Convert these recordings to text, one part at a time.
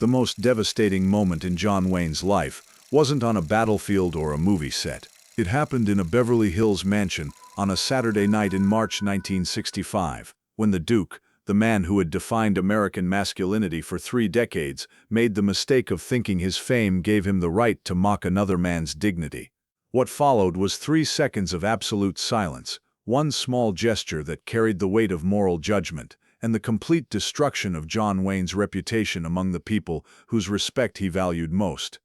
The most devastating moment in John Wayne's life wasn't on a battlefield or a movie set. It happened in a Beverly Hills mansion on a Saturday night in March 1965, when the Duke, the man who had defined American masculinity for 3 decades, made the mistake of thinking his fame gave him the right to mock another man's dignity. What followed was 3 seconds of absolute silence, one small gesture that carried the weight of moral judgment, and the complete destruction of John Wayne's reputation among the people whose respect he valued most.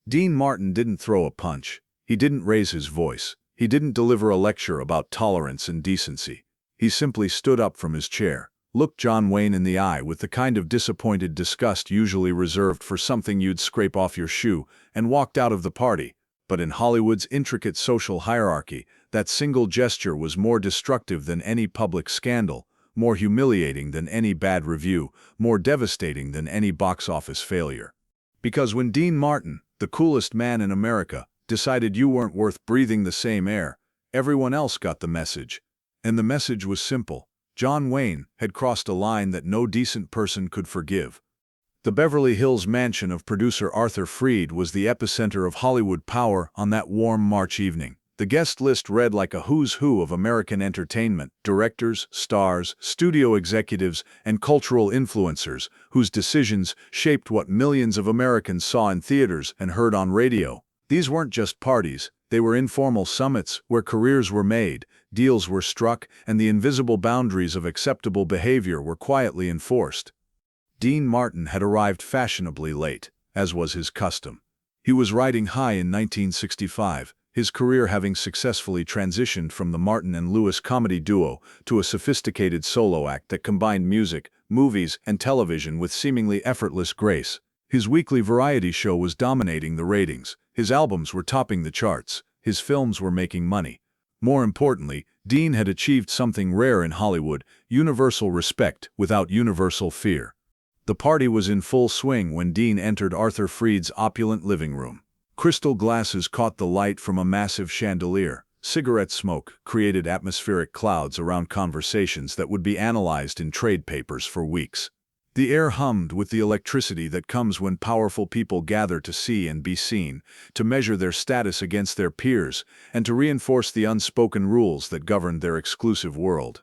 Dean Martin didn't throw a punch. He didn't raise his voice. He didn't deliver a lecture about tolerance and decency. He simply stood up from his chair, looked John Wayne in the eye with the kind of disappointed disgust usually reserved for something you'd scrape off your shoe, and walked out of the party. But in Hollywood's intricate social hierarchy, that single gesture was more destructive than any public scandal, more humiliating than any bad review, more devastating than any box office failure. Because when Dean Martin, the coolest man in America, decided you weren't worth breathing the same air, everyone else got the message. And the message was simple. John Wayne had crossed a line that no decent person could forgive. The Beverly Hills mansion of producer Arthur Freed was the epicenter of Hollywood power on that warm March evening. The guest list read like a who's who of American entertainment: directors, stars, studio executives, and cultural influencers whose decisions shaped what millions of Americans saw in theaters and heard on radio. These weren't just parties, they were informal summits where careers were made, deals were struck, and the invisible boundaries of acceptable behavior were quietly enforced. Dean Martin had arrived fashionably late, as was his custom. He was riding high in 1965, his career having successfully transitioned from the Martin and Lewis comedy duo to a sophisticated solo act that combined music, movies, and television with seemingly effortless grace. His weekly variety show was dominating the ratings, his albums were topping the charts, his films were making money. More importantly, Dean had achieved something rare in Hollywood: universal respect without universal fear. The party was in full swing when Dean entered Arthur Freed's opulent living room. Crystal glasses caught the light from a massive chandelier. Cigarette smoke created atmospheric clouds around conversations that would be analyzed in trade papers for weeks. The air hummed with the electricity that comes when powerful people gather to see and be seen, to measure their status against their peers, and to reinforce the unspoken rules that governed their exclusive world.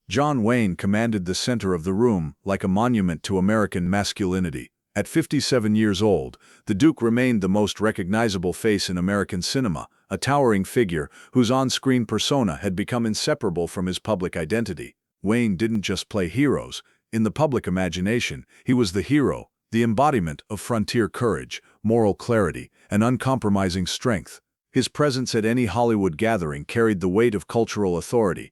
John Wayne commanded the center of the room like a monument to American masculinity. At 57 years old, the Duke remained the most recognizable face in American cinema, a towering figure whose on-screen persona had become inseparable from his public identity. Wayne didn't just play heroes. In the public imagination, he was the hero, the embodiment of frontier courage, moral clarity, and uncompromising strength. His presence at any Hollywood gathering carried the weight of cultural authority.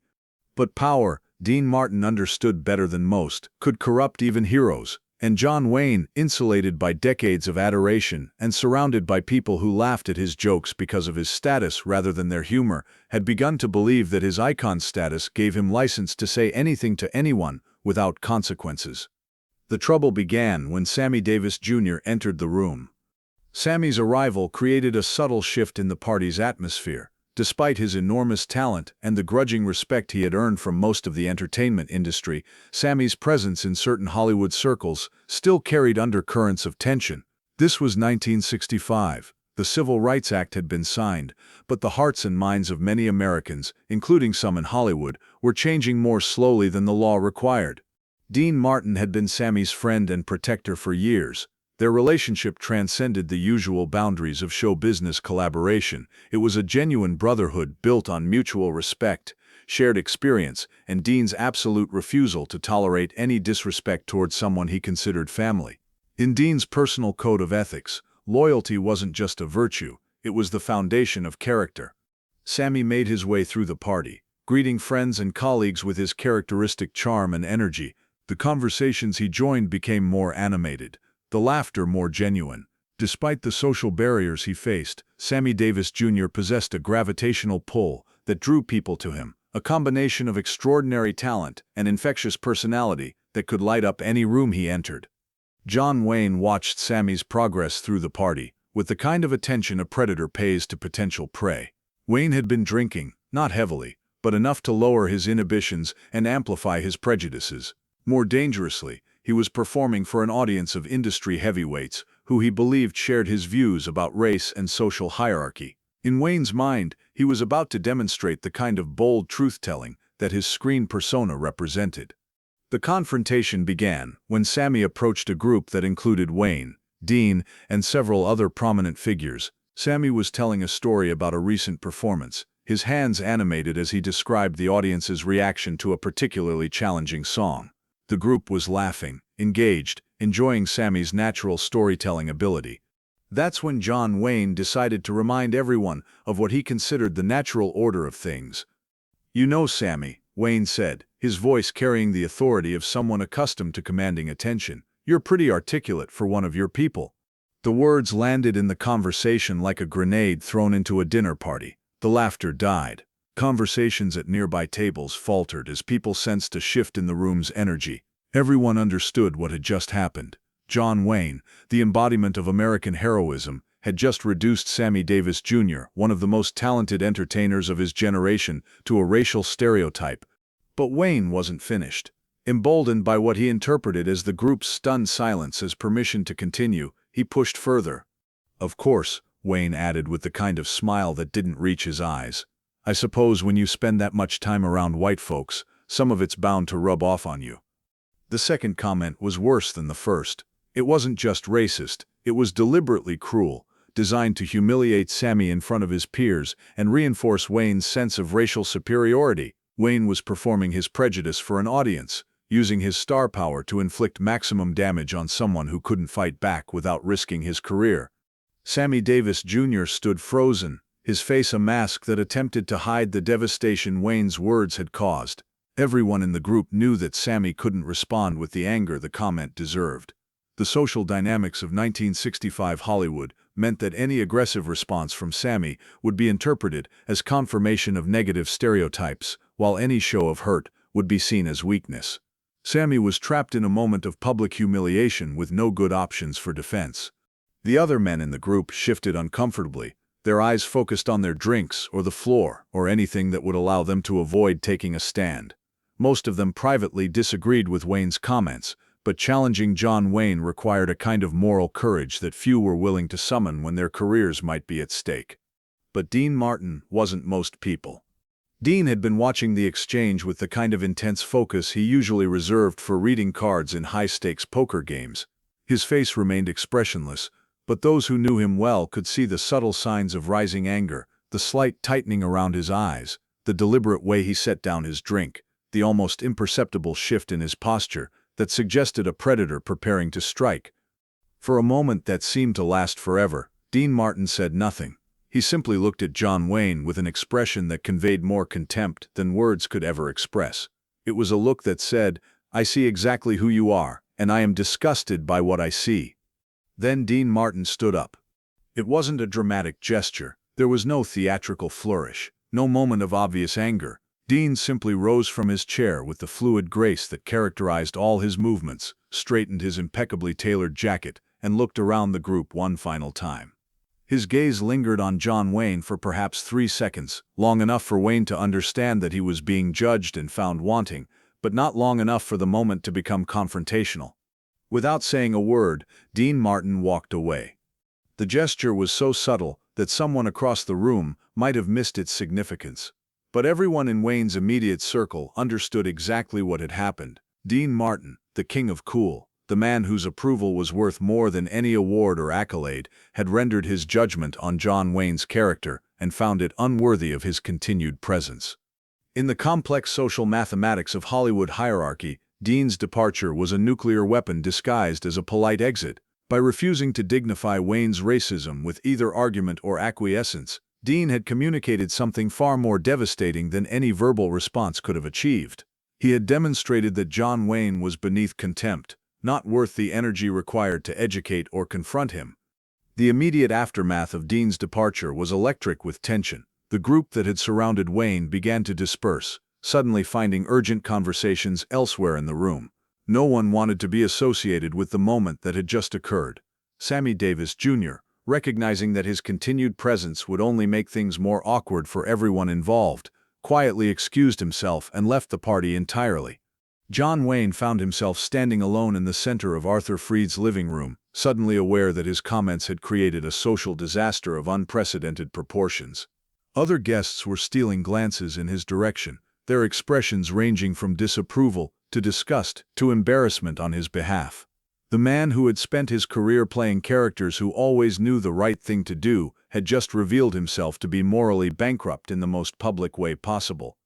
But power, Dean Martin understood better than most, could corrupt even heroes. And John Wayne, insulated by decades of adoration and surrounded by people who laughed at his jokes because of his status rather than their humor, had begun to believe that his icon status gave him license to say anything to anyone without consequences. The trouble began when Sammy Davis Jr. entered the room. Sammy's arrival created a subtle shift in the party's atmosphere. Despite his enormous talent and the grudging respect he had earned from most of the entertainment industry, Sammy's presence in certain Hollywood circles still carried undercurrents of tension. This was 1965. The Civil Rights Act had been signed, but the hearts and minds of many Americans, including some in Hollywood, were changing more slowly than the law required. Dean Martin had been Sammy's friend and protector for years. Their relationship transcended the usual boundaries of show business collaboration. It was a genuine brotherhood built on mutual respect, shared experience, and Dean's absolute refusal to tolerate any disrespect toward someone he considered family. In Dean's personal code of ethics, loyalty wasn't just a virtue, it was the foundation of character. Sammy made his way through the party, greeting friends and colleagues with his characteristic charm and energy. The conversations he joined became more animated, the laughter more genuine. Despite the social barriers he faced, Sammy Davis Jr. possessed a gravitational pull that drew people to him, a combination of extraordinary talent and infectious personality that could light up any room he entered. John Wayne watched Sammy's progress through the party with the kind of attention a predator pays to potential prey. Wayne had been drinking, not heavily, but enough to lower his inhibitions and amplify his prejudices. More dangerously, He was performing for an audience of industry heavyweights who he believed shared his views about race and social hierarchy. In Wayne's mind, he was about to demonstrate the kind of bold truth-telling that his screen persona represented. The confrontation began when Sammy approached a group that included Wayne, Dean, and several other prominent figures. Sammy was telling a story about a recent performance, his hands animated as he described the audience's reaction to a particularly challenging song. The group was laughing, engaged, enjoying Sammy's natural storytelling ability. That's when John Wayne decided to remind everyone of what he considered the natural order of things. "You know, Sammy," Wayne said, his voice carrying the authority of someone accustomed to commanding attention, "you're pretty articulate for one of your people." The words landed in the conversation like a grenade thrown into a dinner party. The laughter died. Conversations at nearby tables faltered as people sensed a shift in the room's energy. Everyone understood what had just happened. John Wayne, the embodiment of American heroism, had just reduced Sammy Davis Jr., one of the most talented entertainers of his generation, to a racial stereotype. But Wayne wasn't finished. Emboldened by what he interpreted as the group's stunned silence as permission to continue, he pushed further. "Of course," Wayne added with the kind of smile that didn't reach his eyes, "I suppose when you spend that much time around white folks, some of it's bound to rub off on you." The second comment was worse than the first. It wasn't just racist, it was deliberately cruel, designed to humiliate Sammy in front of his peers and reinforce Wayne's sense of racial superiority. Wayne was performing his prejudice for an audience, using his star power to inflict maximum damage on someone who couldn't fight back without risking his career. Sammy Davis Jr. stood frozen, his face a mask that attempted to hide the devastation Wayne's words had caused. Everyone in the group knew that Sammy couldn't respond with the anger the comment deserved. The social dynamics of 1965 Hollywood meant that any aggressive response from Sammy would be interpreted as confirmation of negative stereotypes, while any show of hurt would be seen as weakness. Sammy was trapped in a moment of public humiliation with no good options for defense. The other men in the group shifted uncomfortably, their eyes focused on their drinks or the floor or anything that would allow them to avoid taking a stand. Most of them privately disagreed with Wayne's comments, but challenging John Wayne required a kind of moral courage that few were willing to summon when their careers might be at stake. But Dean Martin wasn't most people. Dean had been watching the exchange with the kind of intense focus he usually reserved for reading cards in high-stakes poker games. His face remained expressionless, but those who knew him well could see the subtle signs of rising anger, the slight tightening around his eyes, the deliberate way he set down his drink, the almost imperceptible shift in his posture that suggested a predator preparing to strike. For a moment that seemed to last forever, Dean Martin said nothing. He simply looked at John Wayne with an expression that conveyed more contempt than words could ever express. It was a look that said, "I see exactly who you are, and I am disgusted by what I see." Then Dean Martin stood up. It wasn't a dramatic gesture. There was no theatrical flourish, no moment of obvious anger. Dean simply rose from his chair with the fluid grace that characterized all his movements, straightened his impeccably tailored jacket, and looked around the group one final time. His gaze lingered on John Wayne for perhaps 3 seconds, long enough for Wayne to understand that he was being judged and found wanting, but not long enough for the moment to become confrontational. Without saying a word, Dean Martin walked away. The gesture was so subtle that someone across the room might have missed its significance. But everyone in Wayne's immediate circle understood exactly what had happened. Dean Martin, the king of cool, the man whose approval was worth more than any award or accolade, had rendered his judgment on John Wayne's character and found it unworthy of his continued presence. In the complex social mathematics of Hollywood hierarchy, Dean's departure was a nuclear weapon disguised as a polite exit. By refusing to dignify Wayne's racism with either argument or acquiescence, Dean had communicated something far more devastating than any verbal response could have achieved. He had demonstrated that John Wayne was beneath contempt, not worth the energy required to educate or confront him. The immediate aftermath of Dean's departure was electric with tension. The group that had surrounded Wayne began to disperse, suddenly finding urgent conversations elsewhere in the room. No one wanted to be associated with the moment that had just occurred. Sammy Davis Jr., recognizing that his continued presence would only make things more awkward for everyone involved, quietly excused himself and left the party entirely. John Wayne found himself standing alone in the center of Arthur Freed's living room, suddenly aware that his comments had created a social disaster of unprecedented proportions. Other guests were stealing glances in his direction, their expressions ranging from disapproval to disgust to embarrassment on his behalf. The man who had spent his career playing characters who always knew the right thing to do had just revealed himself to be morally bankrupt in the most public way possible.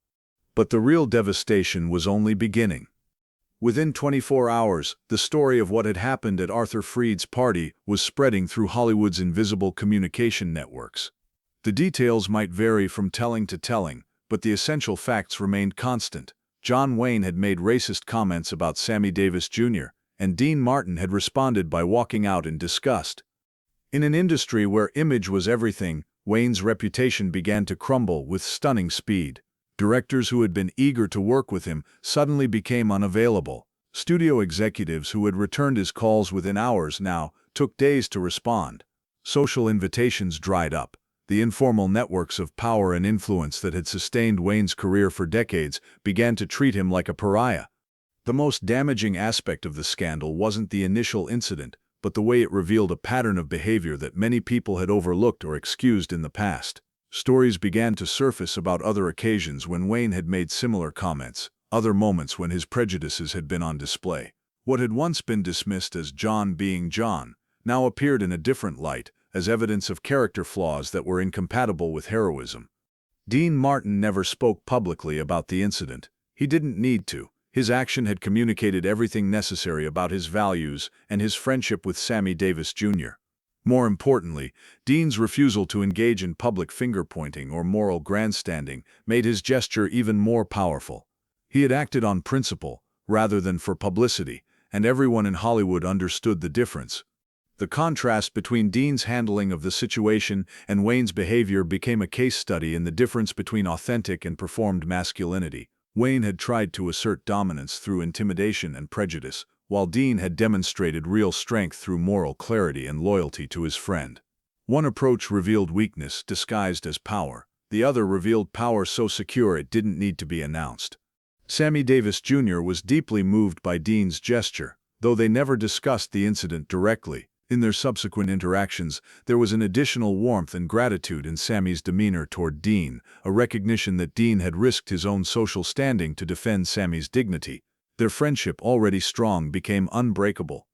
But the real devastation was only beginning. Within 24 hours, the story of what had happened at Arthur Freed's party was spreading through Hollywood's invisible communication networks. The details might vary from telling to telling, but the essential facts remained constant. John Wayne had made racist comments about Sammy Davis Jr., and Dean Martin had responded by walking out in disgust. In an industry where image was everything, Wayne's reputation began to crumble with stunning speed. Directors who had been eager to work with him suddenly became unavailable. Studio executives who had returned his calls within hours now took days to respond. Social invitations dried up. The informal networks of power and influence that had sustained Wayne's career for decades began to treat him like a pariah. The most damaging aspect of the scandal wasn't the initial incident, but the way it revealed a pattern of behavior that many people had overlooked or excused in the past. Stories began to surface about other occasions when Wayne had made similar comments, other moments when his prejudices had been on display. What had once been dismissed as John being John now appeared in a different light, as evidence of character flaws that were incompatible with heroism. Dean Martin never spoke publicly about the incident. He didn't need to. His action had communicated everything necessary about his values and his friendship with Sammy Davis Jr. More importantly, Dean's refusal to engage in public finger-pointing or moral grandstanding made his gesture even more powerful. He had acted on principle, rather than for publicity, and everyone in Hollywood understood the difference. The contrast between Dean's handling of the situation and Wayne's behavior became a case study in the difference between authentic and performed masculinity. Wayne had tried to assert dominance through intimidation and prejudice, while Dean had demonstrated real strength through moral clarity and loyalty to his friend. One approach revealed weakness disguised as power. The other revealed power so secure it didn't need to be announced. Sammy Davis Jr. was deeply moved by Dean's gesture, though they never discussed the incident directly. In their subsequent interactions, there was an additional warmth and gratitude in Sammy's demeanor toward Dean, a recognition that Dean had risked his own social standing to defend Sammy's dignity. Their friendship, already strong, became unbreakable.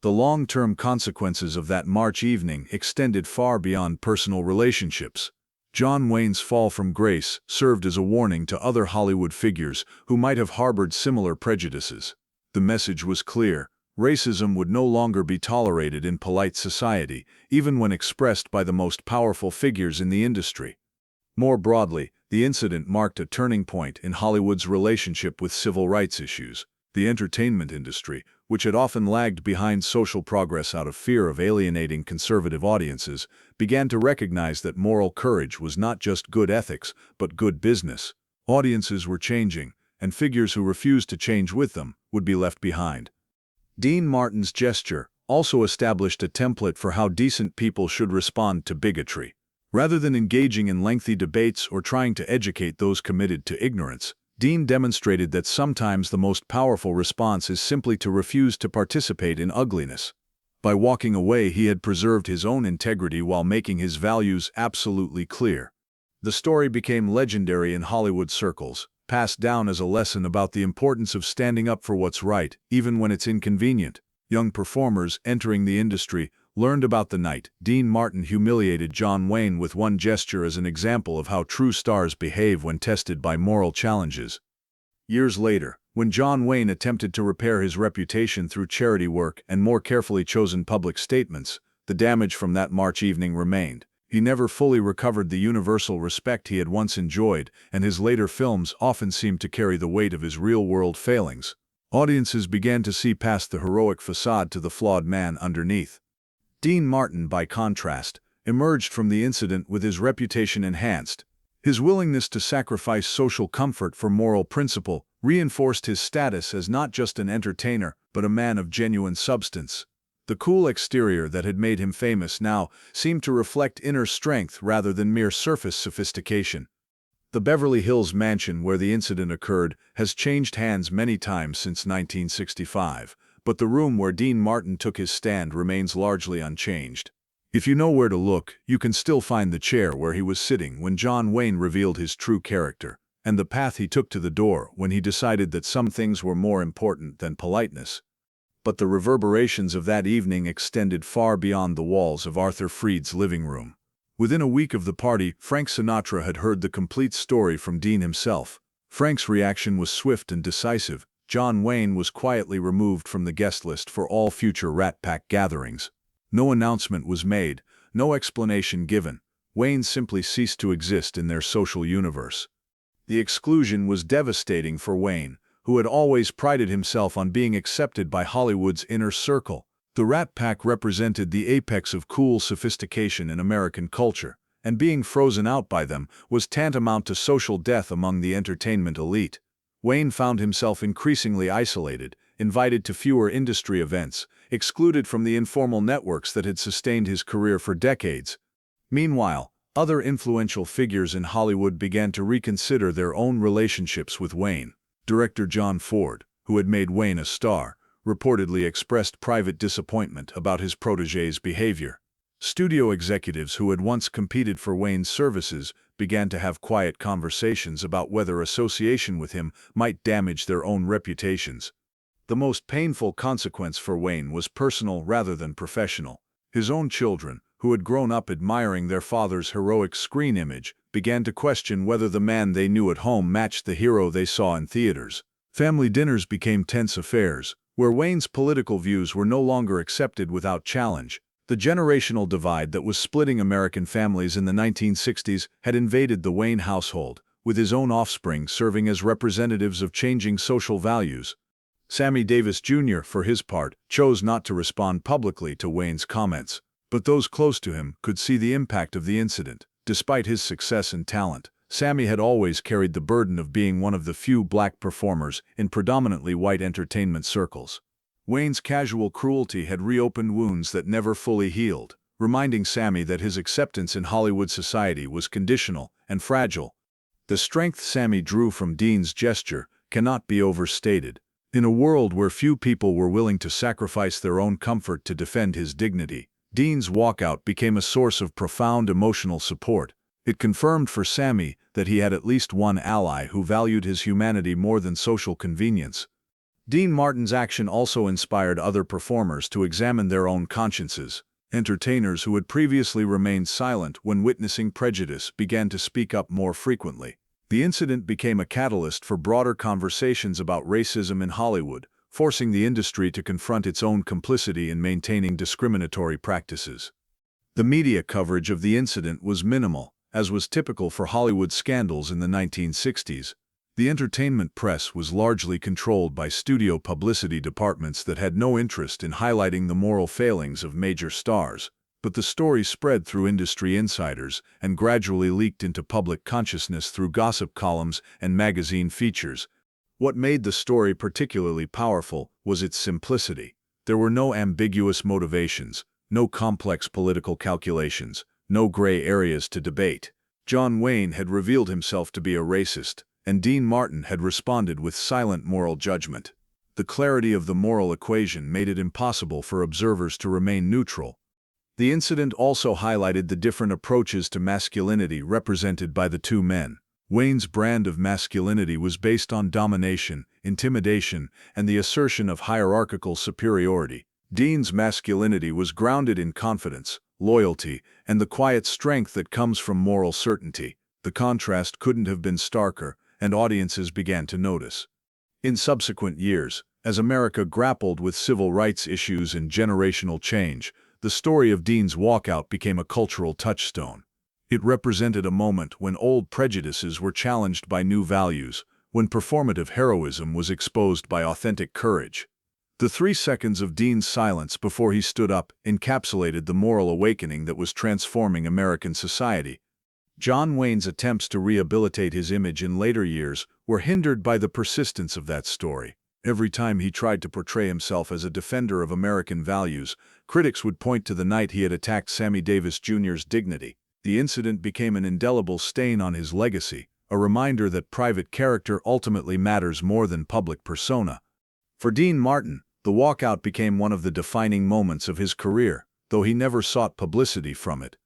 The long-term consequences of that March evening extended far beyond personal relationships. John Wayne's fall from grace served as a warning to other Hollywood figures who might have harbored similar prejudices. The message was clear. Racism would no longer be tolerated in polite society, even when expressed by the most powerful figures in the industry. More broadly, the incident marked a turning point in Hollywood's relationship with civil rights issues. The entertainment industry, which had often lagged behind social progress out of fear of alienating conservative audiences, began to recognize that moral courage was not just good ethics, but good business. Audiences were changing, and figures who refused to change with them would be left behind. Dean Martin's gesture also established a template for how decent people should respond to bigotry. Rather than engaging in lengthy debates or trying to educate those committed to ignorance, Dean demonstrated that sometimes the most powerful response is simply to refuse to participate in ugliness. By walking away, he had preserved his own integrity while making his values absolutely clear. The story became legendary in Hollywood circles, passed down as a lesson about the importance of standing up for what's right, even when it's inconvenient. Young performers entering the industry learned about the night Dean Martin humiliated John Wayne with one gesture as an example of how true stars behave when tested by moral challenges. Years later, when John Wayne attempted to repair his reputation through charity work and more carefully chosen public statements, the damage from that March evening remained. He never fully recovered the universal respect he had once enjoyed, and his later films often seemed to carry the weight of his real-world failings. Audiences began to see past the heroic facade to the flawed man underneath. Dean Martin, by contrast, emerged from the incident with his reputation enhanced. His willingness to sacrifice social comfort for moral principle reinforced his status as not just an entertainer, but a man of genuine substance. The cool exterior that had made him famous now seemed to reflect inner strength rather than mere surface sophistication. The Beverly Hills mansion where the incident occurred has changed hands many times since 1965, but the room where Dean Martin took his stand remains largely unchanged. If you know where to look, you can still find the chair where he was sitting when John Wayne revealed his true character, and the path he took to the door when he decided that some things were more important than politeness. But the reverberations of that evening extended far beyond the walls of Arthur Freed's living room. Within a week of the party, Frank Sinatra had heard the complete story from Dean himself. Frank's reaction was swift and decisive. John Wayne was quietly removed from the guest list for all future Rat Pack gatherings. No announcement was made, no explanation given. Wayne simply ceased to exist in their social universe. The exclusion was devastating for Wayne, who had always prided himself on being accepted by Hollywood's inner circle. The Rat Pack represented the apex of cool sophistication in American culture, and being frozen out by them was tantamount to social death among the entertainment elite. Wayne found himself increasingly isolated, invited to fewer industry events, excluded from the informal networks that had sustained his career for decades. Meanwhile, other influential figures in Hollywood began to reconsider their own relationships with Wayne. Director John Ford, who had made Wayne a star, reportedly expressed private disappointment about his protégé's behavior. Studio executives who had once competed for Wayne's services began to have quiet conversations about whether association with him might damage their own reputations. The most painful consequence for Wayne was personal rather than professional. His own children, who had grown up admiring their father's heroic screen image, began to question whether the man they knew at home matched the hero they saw in theaters. Family dinners became tense affairs, where Wayne's political views were no longer accepted without challenge. The generational divide that was splitting American families in the 1960s had invaded the Wayne household, with his own offspring serving as representatives of changing social values. Sammy Davis Jr., for his part, chose not to respond publicly to Wayne's comments, but those close to him could see the impact of the incident. Despite his success and talent, Sammy had always carried the burden of being one of the few black performers in predominantly white entertainment circles. Wayne's casual cruelty had reopened wounds that never fully healed, reminding Sammy that his acceptance in Hollywood society was conditional and fragile. The strength Sammy drew from Dean's gesture cannot be overstated. In a world where few people were willing to sacrifice their own comfort to defend his dignity, Dean's walkout became a source of profound emotional support. It confirmed for Sammy that he had at least one ally who valued his humanity more than social convenience. Dean Martin's action also inspired other performers to examine their own consciences. Entertainers who had previously remained silent when witnessing prejudice began to speak up more frequently. The incident became a catalyst for broader conversations about racism in Hollywood, forcing the industry to confront its own complicity in maintaining discriminatory practices. The media coverage of the incident was minimal, as was typical for Hollywood scandals in the 1960s. The entertainment press was largely controlled by studio publicity departments that had no interest in highlighting the moral failings of major stars. But the story spread through industry insiders and gradually leaked into public consciousness through gossip columns and magazine features. What made the story particularly powerful was its simplicity. There were no ambiguous motivations, no complex political calculations, no gray areas to debate. John Wayne had revealed himself to be a racist, and Dean Martin had responded with silent moral judgment. The clarity of the moral equation made it impossible for observers to remain neutral. The incident also highlighted the different approaches to masculinity represented by the two men. Wayne's brand of masculinity was based on domination, intimidation, and the assertion of hierarchical superiority. Dean's masculinity was grounded in confidence, loyalty, and the quiet strength that comes from moral certainty. The contrast couldn't have been starker, and audiences began to notice. In subsequent years, as America grappled with civil rights issues and generational change, the story of Dean's walkout became a cultural touchstone. It represented a moment when old prejudices were challenged by new values, when performative heroism was exposed by authentic courage. The 3 seconds of Dean's silence before he stood up encapsulated the moral awakening that was transforming American society. John Wayne's attempts to rehabilitate his image in later years were hindered by the persistence of that story. Every time he tried to portray himself as a defender of American values, critics would point to the night he had attacked Sammy Davis Jr.'s dignity. The incident became an indelible stain on his legacy, a reminder that private character ultimately matters more than public persona. For Dean Martin, the walkout became one of the defining moments of his career, though he never sought publicity from it.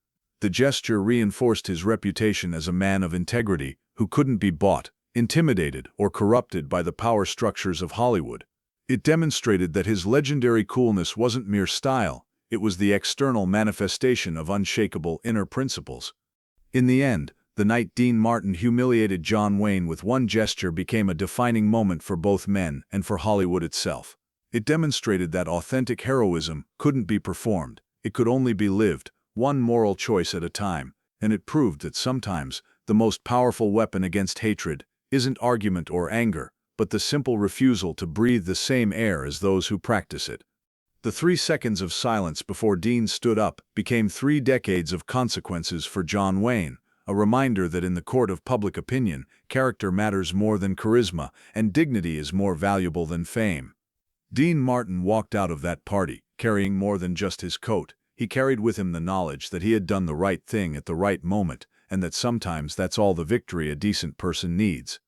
The gesture reinforced his reputation as a man of integrity who couldn't be bought, intimidated, or corrupted by the power structures of Hollywood. It demonstrated that his legendary coolness wasn't mere style, it was the external manifestation of unshakable inner principles. In the end, the night Dean Martin humiliated John Wayne with one gesture became a defining moment for both men and for Hollywood itself. It demonstrated that authentic heroism couldn't be performed, it could only be lived, one moral choice at a time, and it proved that sometimes the most powerful weapon against hatred isn't argument or anger, but the simple refusal to breathe the same air as those who practice it. The 3 seconds of silence before Dean stood up became 3 decades of consequences for John Wayne, a reminder that in the court of public opinion, character matters more than charisma, and dignity is more valuable than fame. Dean Martin walked out of that party, carrying more than just his coat. He carried with him the knowledge that he had done the right thing at the right moment, and that sometimes that's all the victory a decent person needs.